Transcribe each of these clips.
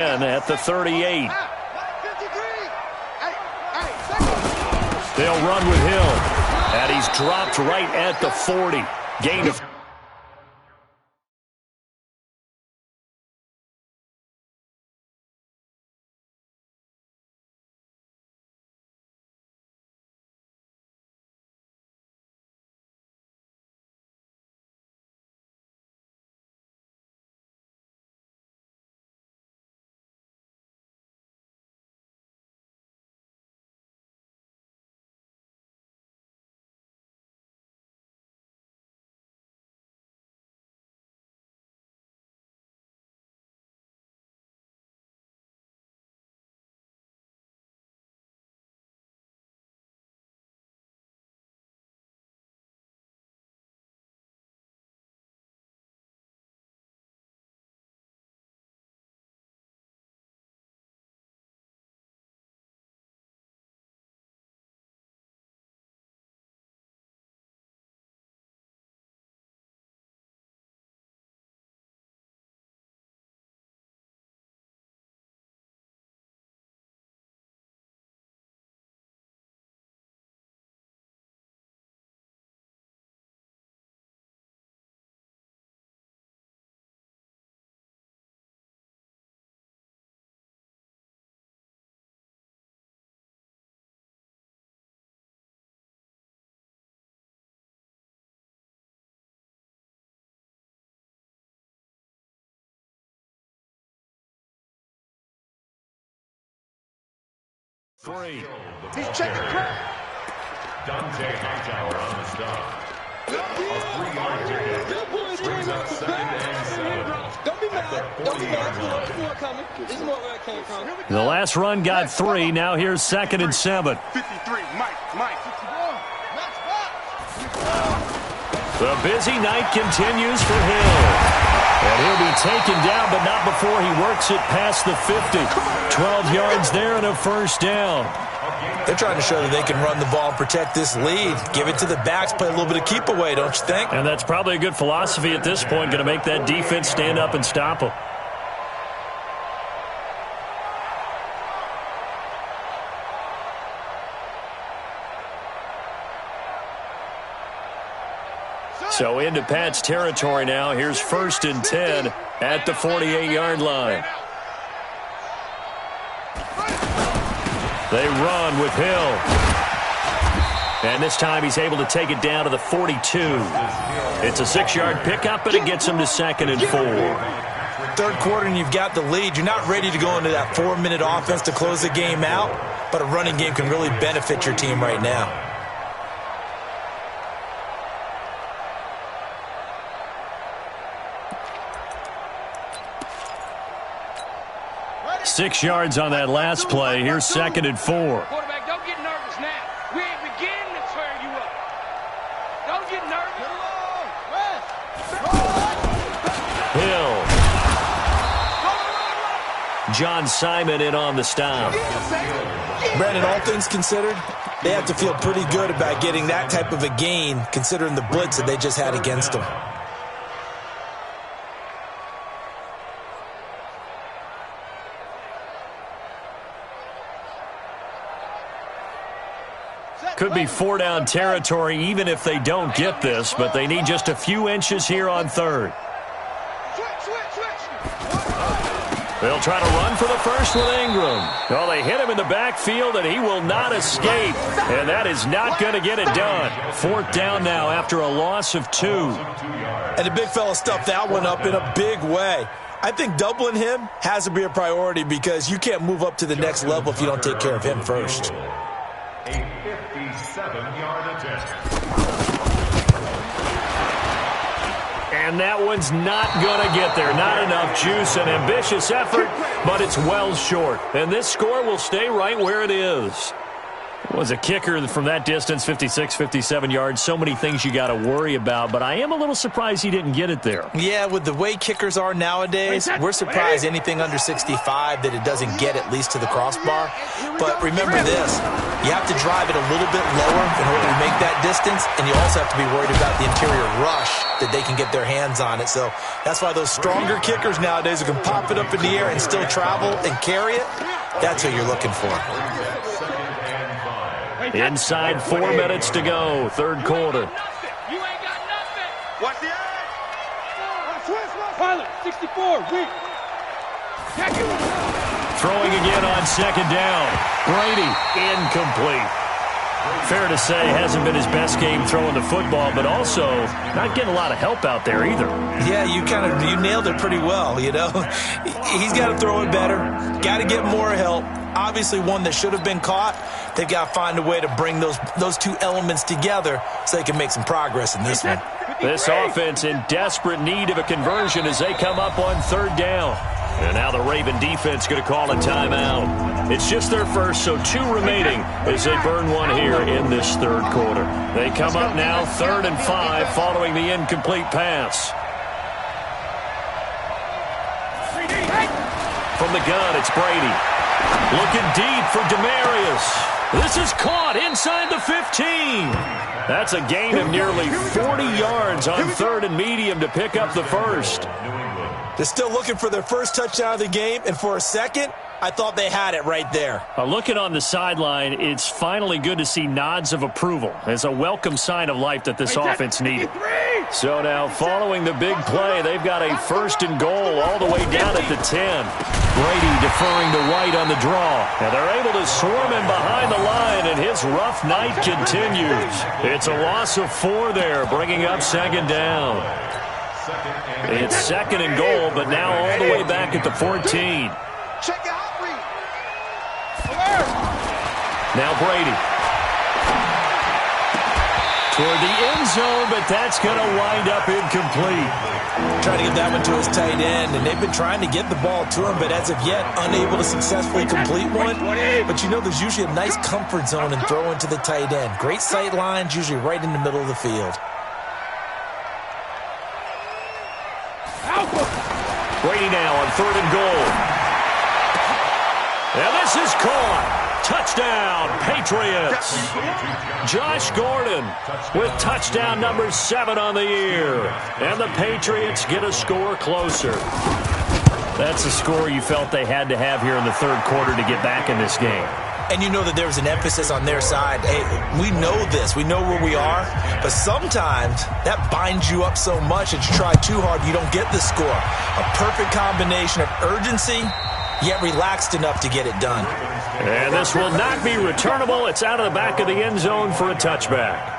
And at the 38. They'll run with Hill. And he's dropped right at the 40. Gain of three. He's checking crap. Dante Hightower on the stop. A 3-yard ticket brings up 2nd and 7. Don't be mad. Don't be mad. There's more coming. There's more where it came from. The last run got 3. Now here's 2nd and 7. 53. Mike. 51. The busy night continues for Hill. And he'll be taken down, but not before he works it past the 50. 12 yards there and a first down. They're trying to show that they can run the ball and protect this lead. Give it to the backs, play a little bit of keep away, don't you think? And that's probably a good philosophy at this point, going to make that defense stand up and stop them. So into Pat's territory now. Here's 1st and 10 at the 48-yard line. They run with Hill. And this time he's able to take it down to the 42. It's a 6-yard pickup, and it gets him to 2nd and 4. Third quarter and you've got the lead. You're not ready to go into that 4-minute offense to close the game out, but a running game can really benefit your team right now. 6 yards on that last play. Here's 2nd and 4. Quarterback, don't get nervous now. We ain't beginning to turn you up. Don't get nervous. Hill. John Simon in on the stop. Brandon, all things considered, they have to feel pretty good about getting that type of a gain, considering the blitz that they just had against them. Could be 4-down territory even if they don't get this, but they need just a few inches here on 3rd. They'll try to run for the first with Ingram. Oh, they hit him in the backfield, and he will not escape. And that is not going to get it done. 4th down now after a loss of 2. And the big fella stuffed that one up in a big way. I think doubling him has to be a priority because you can't move up to the next level if you don't take care of him first. A 57-yard attempt. And that one's not going to get there. Not enough juice. An ambitious effort, but it's well short. And this score will stay right where it is. Was a kicker from that distance, 56, 57 yards. So many things you got to worry about, but I am a little surprised he didn't get it there. Yeah, with the way kickers are nowadays, we're surprised anything under 65 that it doesn't get at least to the crossbar. But remember this, you have to drive it a little bit lower in order to make that distance, and you also have to be worried about the interior rush that they can get their hands on it. So that's why those stronger kickers nowadays who can pop it up in the air and still travel and carry it, that's what you're looking for. Inside 4 minutes to go, third quarter. You ain't got nothing. Watch the eye. Pilot, 64, weak. Throwing again on second down. Brady, incomplete. Fair to say, hasn't been his best game throwing the football, but also not getting a lot of help out there either. Yeah, you nailed it pretty well, you know. He's got to throw it better, got to get more help. Obviously one that should have been caught. They've got to find a way to bring those two elements together so they can make some progress in this one. This offense in desperate need of a conversion as they come up on third down. And now the Raven defense going to call a timeout. It's just their first, so 2 remaining as they burn one here in this third quarter. They come up now 3rd and 5 following the incomplete pass. From the gun, it's Brady. Looking deep for Demarius. This is caught inside the 15. That's a gain of nearly 40 yards on 3rd and medium to pick up the first. They're still looking for their first touchdown of the game, and for a second, I thought they had it right there. Looking on the sideline, it's finally good to see nods of approval. It's a welcome sign of life that this offense needed. So now, following the big play, they've got a 1st and goal all the way down at the 10. Brady deferring to White on the draw. And they're able to swarm him behind the line, and his rough night continues. It's a loss of 4 there, bringing up 2nd down. It's 2nd and goal, but now all the way back at the 14. Check out Reed. Now Brady. Toward the end zone, but that's going to wind up incomplete. Trying to get that one to his tight end, and they've been trying to get the ball to him, but as of yet, unable to successfully complete one. But you know there's usually a nice comfort zone in throwing to the tight end. Great sight lines, usually right in the middle of the field. Brady now on 3rd and goal. And this is caught. Touchdown, Patriots. Josh Gordon with touchdown number 7 on the year. And the Patriots get a score closer. That's a score you felt they had to have here in the third quarter to get back in this game. And you know that there was an emphasis on their side. Hey, we know this. We know where we are. But sometimes that binds you up so much that you try too hard, you don't get the score. A perfect combination of urgency, yet relaxed enough to get it done. And this will not be returnable. It's out of the back of the end zone for a touchback.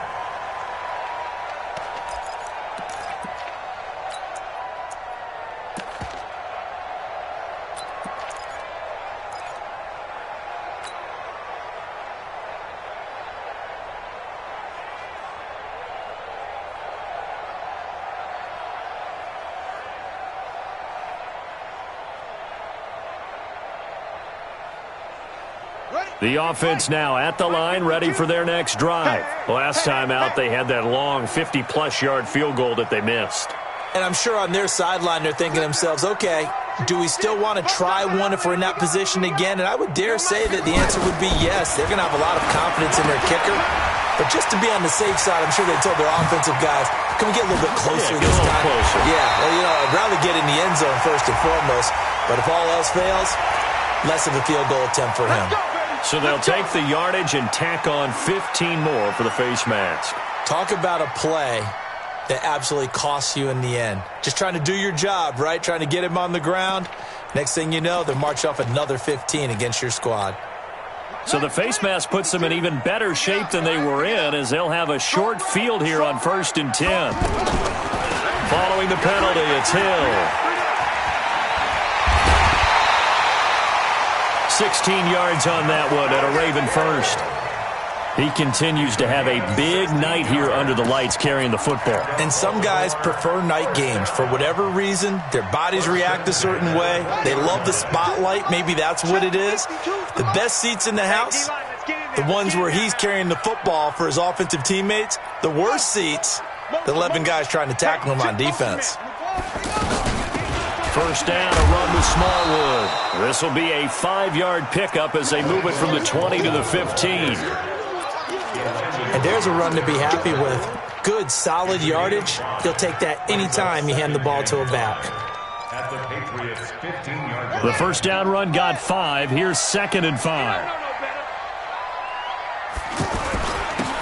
The offense now at the line, ready for their next drive. Last time out, they had that long 50-plus yard field goal that they missed. And I'm sure on their sideline, they're thinking to themselves, okay, do we still want to try one if we're in that position again? And I would dare say that the answer would be yes. They're going to have a lot of confidence in their kicker. But just to be on the safe side, I'm sure they told their offensive guys, can we get a little bit closer this time? Closer. Yeah, well, you know, I'd rather get in the end zone first and foremost. But if all else fails, less of a field goal attempt for him. So they'll take the yardage and tack on 15 more for the face mask. Talk about a play that absolutely costs you in the end. Just trying to do your job, right? Trying to get him on the ground. Next thing you know, they'll march off another 15 against your squad. So the face mask puts them in even better shape than they were in, as they'll have a short field here on 1st and 10. Following the penalty, it's Hill. 16 yards on that one at a Raven first. He continues to have a big night here under the lights carrying the football. And some guys prefer night games. For whatever reason, their bodies react a certain way. They love the spotlight. Maybe that's what it is. The best seats in the house, The ones where he's carrying the football for his offensive teammates, the worst seats, the 11 guys trying to tackle him on defense. First down, a run with Smallwood. This will be a 5-yard pickup as they move it from the 20 to the 15. And there's a run to be happy with. Good, solid yardage. He'll take that anytime you hand the ball to a back. At the Patriots' 15-yard line. The first down run got 5. Here's 2nd and 5.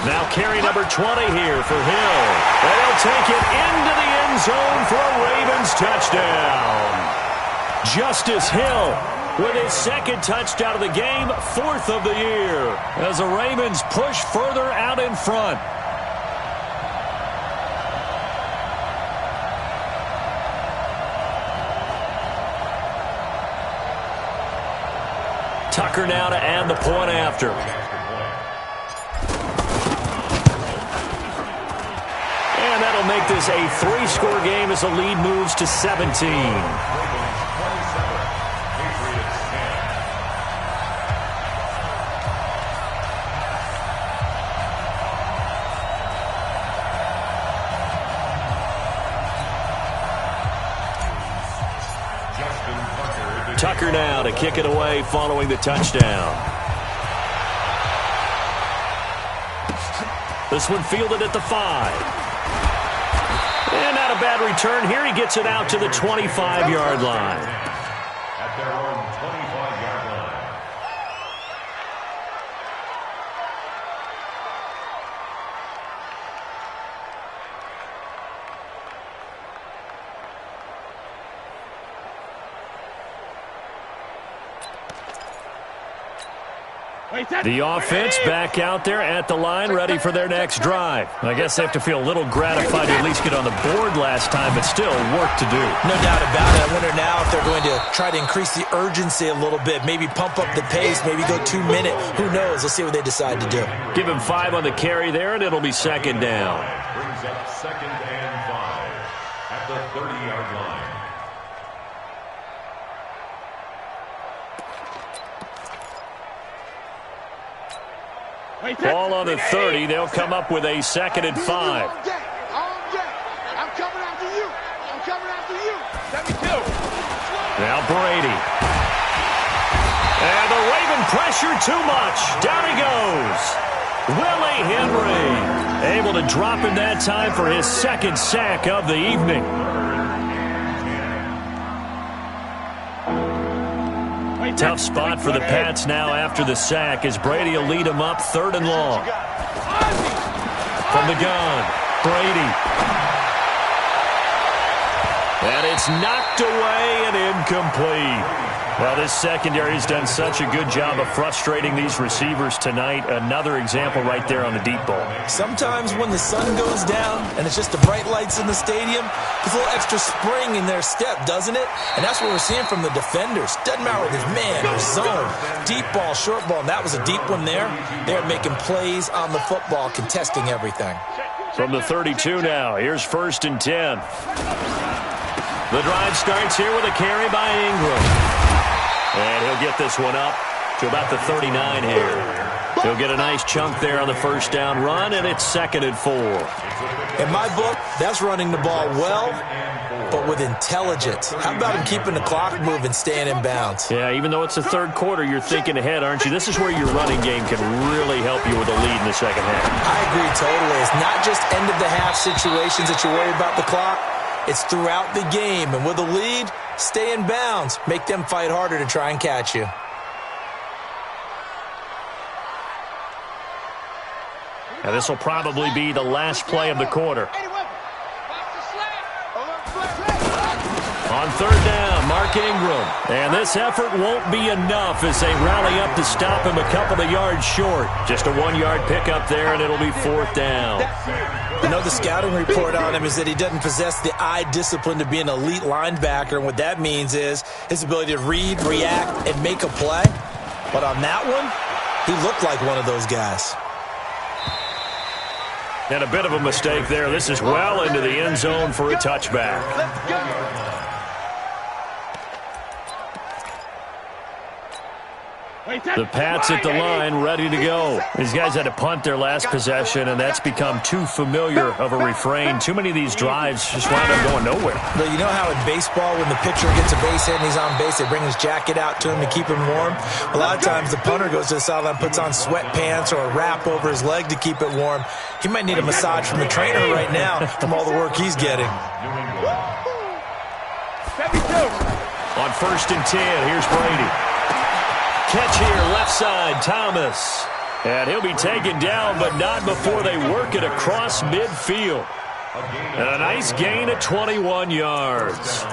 Now carry number 20 here for Hill. And he'll take it into the end zone for a Ravens touchdown. Justice Hill with his 2nd touchdown of the game, 4th of the year, as the Ravens push further out in front. Tucker now to add the point after. And that'll make this a 3-score game as the lead moves to 17. Tucker now to kick it away following the touchdown. This one fielded at the 5. And not a bad return here. He gets it out to the 25-yard line. At their own 25-yard line. The offense back out there at the line, ready for their next drive. I guess they have to feel a little gratified to at least get on the board last time, but still work to do. No doubt about it. I wonder now if they're going to try to increase the urgency a little bit, maybe pump up the pace, maybe go 2-minute. Who knows? Let's see what they decide to do. Give him 5 on the carry there, and it'll be 2nd down. Brings up 2nd and 5 at the 30-yard line. Ball on the 30. They'll come up with a 2nd and 5. I'm coming after you. I'm coming after you. 72. Now Brady. And the Raven pressure too much. Down he goes. Willie Henry able to drop him that time for his 2nd sack of the evening. Tough spot for the Pats now after the sack as Brady will lead them up 3rd and long. From the gun, Brady. And it's knocked away and incomplete. Well, this secondary has done such a good job of frustrating these receivers tonight. Another example right there on the deep ball. Sometimes when the sun goes down and it's just the bright lights in the stadium, there's a little extra spring in their step, doesn't it? And that's what we're seeing from the defenders. Doesn't matter whether it's man or zone, deep ball, short ball. And that was a deep one there. They're making plays on the football, contesting everything. From the 32 now, here's 1st and 10. The drive starts here with a carry by Ingram. And he'll get this one up to about the 39 here. He'll get a nice chunk there on the first down run, and it's 2nd and 4. In my book, that's running the ball well, but with intelligence. How about him keeping the clock moving, staying in bounds? Yeah, even though it's the 3rd quarter, you're thinking ahead, aren't you? This is where your running game can really help you with a lead in the 2nd half. I agree totally. It's not just end-of-the-half situations that you worry about the clock. It's throughout the game. And with a lead, stay in bounds. Make them fight harder to try and catch you. Now, this will probably be the last play of the quarter. On 3rd down, Mark Ingram. And this effort won't be enough as they rally up to stop him a couple of yards short. Just a 1-yard pickup there, and it'll be 4th down. You know, the scouting report on him is that he doesn't possess the eye discipline to be an elite linebacker. And what that means is his ability to read, react, and make a play. But on that one, he looked like one of those guys. And a bit of a mistake there. This is well into the end zone for a touchback. The Pats at the line, ready to go. These guys had to punt their last possession, and that's become too familiar of a refrain. Too many of these drives just wound up going nowhere. But you know how in baseball, when the pitcher gets a base hit and he's on base, they bring his jacket out to him to keep him warm? A lot of times the punter goes to the sideline, puts on sweatpants or a wrap over his leg to keep it warm. He might need a massage from the trainer right now from all the work he's getting. On 1st and 10, here's Brady. Catch here, left side, Thomas. And he'll be taken down, but not before they work it across midfield. And a nice gain of 21 yards.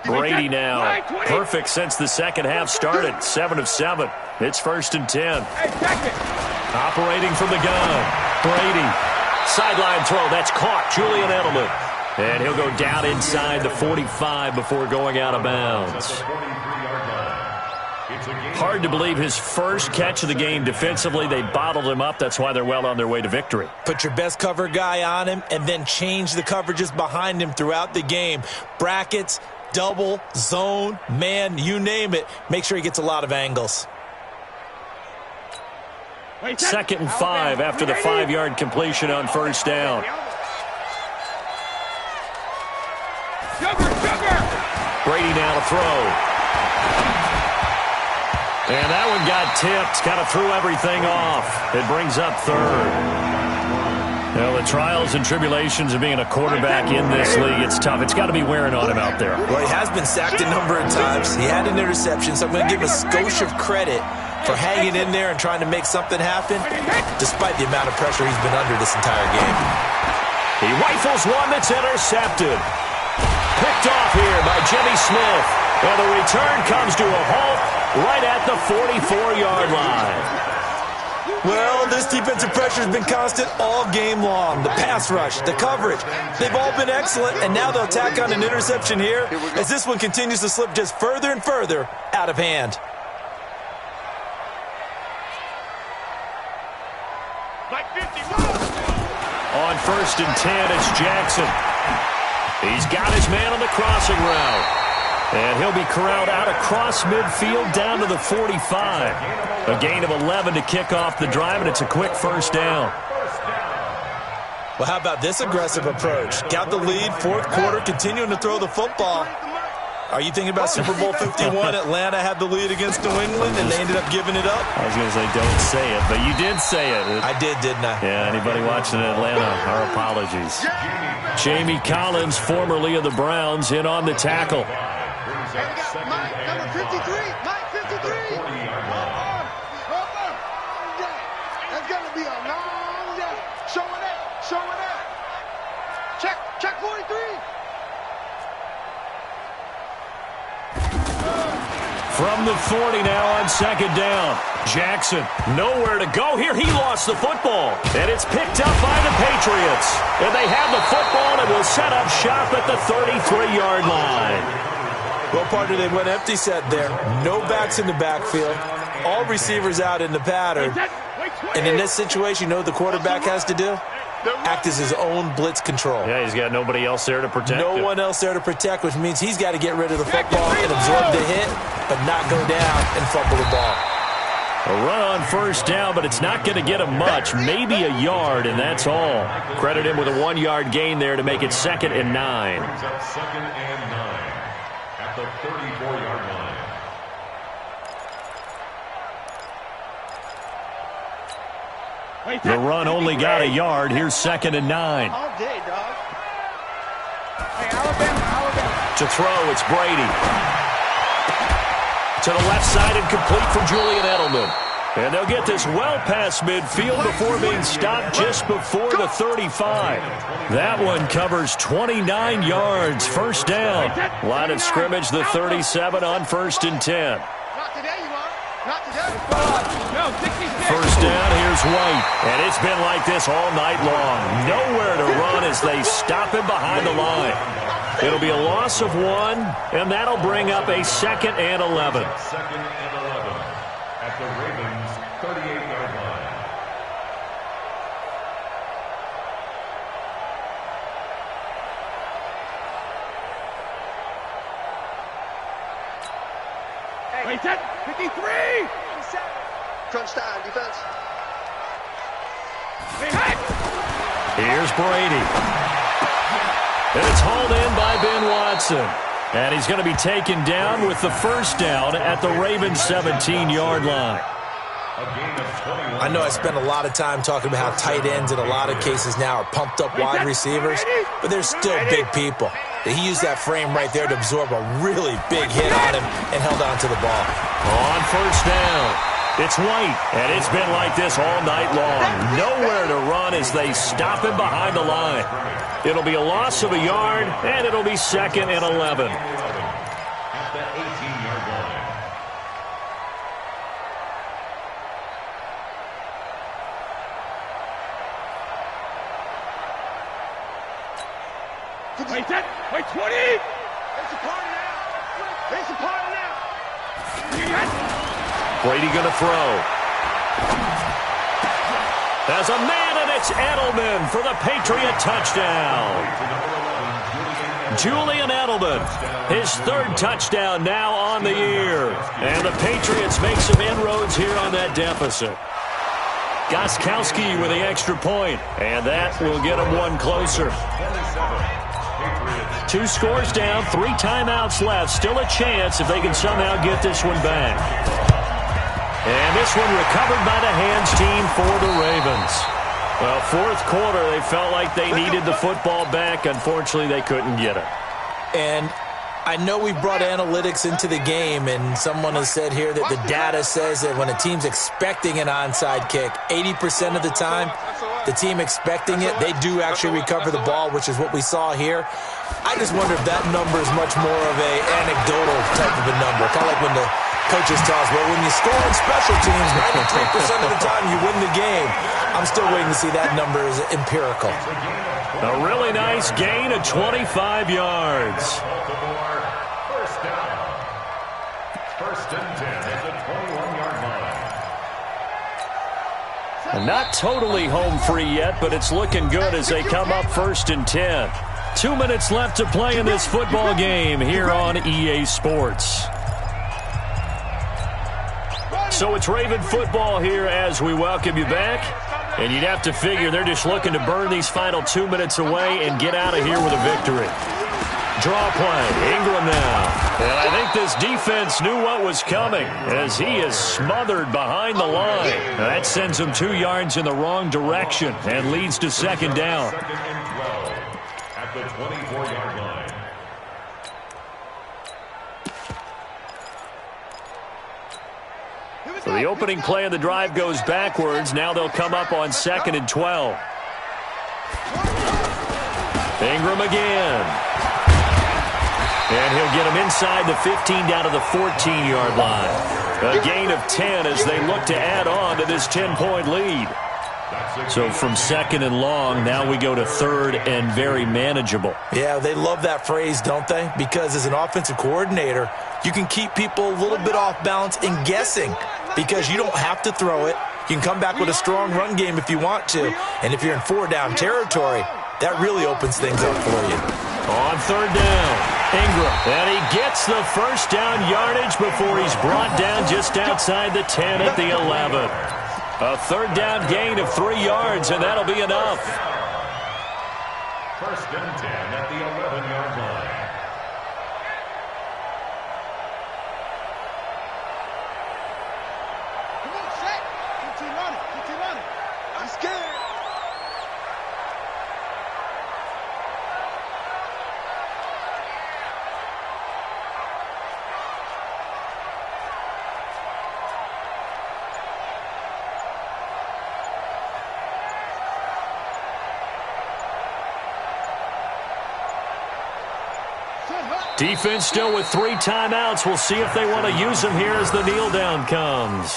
Brady now, perfect since the second half started, 7 of 7. It's 1st and 10. Operating from the gun, Brady. Sideline throw, that's caught, Julian Edelman. And he'll go down inside the 45 before going out of bounds. Hard to believe his first catch of the game defensively. They bottled him up. That's why they're well on their way to victory. Put your best cover guy on him and then change the coverages behind him throughout the game. Brackets, double, zone, man, you name it. Make sure he gets a lot of angles. 2nd and 5 after the 5-yard completion on 1st down. Brady now to throw. And that one got tipped. Kind of threw everything off. It brings up 3rd. Well, the trials and tribulations of being a quarterback in this league, it's tough. It's got to be wearing on him out there. Well, he has been sacked a number of times. He had an interception, so I'm going to give him a skosh of credit for hanging in there and trying to make something happen, despite the amount of pressure he's been under this entire game. He rifles one that's intercepted. Picked off here by Jimmy Smith. And the return comes to a halt right at the 44-yard line. Well, this defensive pressure has been constant all game long. The pass rush, the coverage, they've all been excellent, and now they'll tack on an interception here as this one continues to slip just further and further out of hand. On 1st and 10, it's Jackson. He's got his man on the crossing route. And he'll be corralled out across midfield down to the 45. A gain of 11 to kick off the drive, and it's a quick 1st down. Well, how about this aggressive approach? Got the lead, 4th quarter, continuing to throw the football. Are you thinking about Super Bowl 51? Atlanta had the lead against New England, and they ended up giving it up? I was going to say, don't say it, but you did say it. I did, didn't I? Yeah, anybody watching Atlanta, our apologies. Jamie Collins, formerly of the Browns, in on the tackle. Mike, number 53. Mike, 53. That's going to be a long day. Show it up. Show it up. Check 43. From the 40 now on 2nd down. Jackson, nowhere to go here. He lost the football. And it's picked up by the Patriots. And they have the football and will set up shop at the 33-yard line. Well, partner, they went empty set there. No backs in the backfield. All receivers out in the pattern. And in this situation, you know what the quarterback has to do? Act as his own blitz control. Yeah, he's got nobody else there to protect him. No one else there to protect, which means he's got to get rid of the football and absorb the hit, but not go down and fumble the ball. A run on 1st down, but it's not going to get him much. Maybe a yard, and that's all. Credit him with a 1-yard gain there to make it 2nd and 9. Brings up 2nd and 9 at the 34-yard line. The run only got a yard. Here's 2nd and 9. All day, dog. Hey, Alabama. To throw, it's Brady. To the left side and complete for Julian Edelman. And they'll get this well past midfield before being stopped just before the 35. That one covers 29 yards. 1st down. Line of scrimmage, the 37 on 1st and 10. Not today, you are. Not today. No, 66. 1st down, here's White. And it's been like this all night long. Nowhere to run as they stop him behind the line. It'll be a loss of 1, and that'll bring up a 2nd and 11. 2nd and 11 at the Ravens' 38-yard line. 53. Crunch time, defense. Here's Brady. And it's hauled in by Ben Watson. And he's going to be taken down with the first down at the Ravens' 17-yard line. I know I spent a lot of time talking about how tight ends in a lot of cases now are pumped up wide receivers, but they're still big people. He used that frame right there to absorb a really big hit on him and held on to the ball. On first down, it's White, and it's been like this all night long. Nowhere to run as they stop him behind the line. It'll be a loss of a yard, and it'll be 2nd and 11. At the 18-yard line. Wait, that. Wait, 20. It's a party now. It's a party now. Brady going to throw. There's a man, and it's Edelman for the Patriot touchdown. Julian Edelman, his 3rd touchdown now on the year. And the Patriots make some inroads here on that deficit. Gostkowski with the extra point, and that will get them one closer. 2 scores down, 3 timeouts left. Still a chance if they can somehow get this one back. And this one recovered by the hands team for the Ravens. Well, 4th quarter, they felt like they needed the football back. Unfortunately, they couldn't get it. And I know we brought analytics into the game, and someone has said here that the data says that when a team's expecting an onside kick, 80% of the time, the team expecting it, they do actually recover the ball, which is what we saw here. I just wonder if that number is much more of a anecdotal type of a number, kind of like when the coaches tell us, well, when you score on special teams, 93% of the time you win the game. I'm still waiting to see that number is empirical. A really nice gain of 25 yards. First down. 1st and 10 at the 21-yard line. And not totally home free yet, but it's looking good as they come up 1st and 10. 2 minutes left to play in this football game here on EA Sports. So it's Raven football here as we welcome you back. And you'd have to figure they're just looking to burn these final 2 minutes away and get out of here with a victory. Draw play, Ingram now. And I think this defense knew what was coming as he is smothered behind the line. Now that sends him 2 yards in the wrong direction and leads to 2nd down. 2nd and 12 at the 24-yard line. So the opening play of the drive goes backwards. Now they'll come up on 2nd and 12. Ingram again. And he'll get him inside the 15 down to the 14-yard line. A gain of 10 as they look to add on to this 10-point lead. So from 2nd and long, now we go to 3rd and very manageable. Yeah, they love that phrase, don't they? Because as an offensive coordinator, you can keep people a little bit off balance and guessing because you don't have to throw it. You can come back with a strong run game if you want to. And if you're in 4-down territory, that really opens things up for you. On 3rd down, Ingram. And he gets the first down yardage before he's brought down just outside the 10 at the 11. A 3rd down gain of 3 yards, and that'll be enough. 1st and 10 at the 11-yard line. Come on, set. Keep running. I'm scared. Defense still with 3 timeouts. We'll see if they want to use them here as the kneel down comes.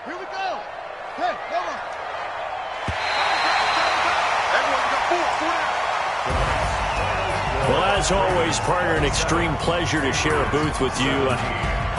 Here we go. Hey, come on. Everyone got 4 down. Well, As always, partner, an extreme pleasure to share a booth with you.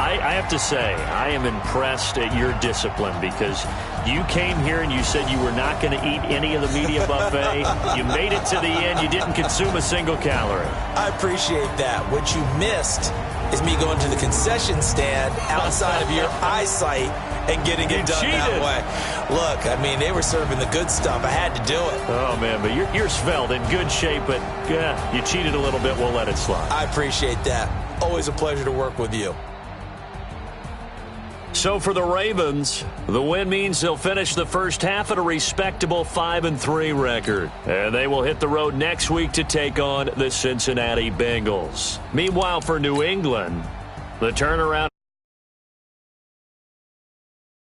I have to say, I am impressed at your discipline because you came here and you said you were not going to eat any of the media buffet. You made it to the end. You didn't consume a single calorie. I appreciate that. What you missed is me going to the concession stand outside of your eyesight and getting it done that way. Look, I mean, they were serving the good stuff. I had to do it. Oh, man, but you're svelte, in good shape, but you cheated a little bit. We'll let it slide. I appreciate that. Always a pleasure to work with you. So for the Ravens, the win means they'll finish the first half at a respectable 5-3 record. And they will hit the road next week to take on the Cincinnati Bengals. Meanwhile, for New England, the turnaround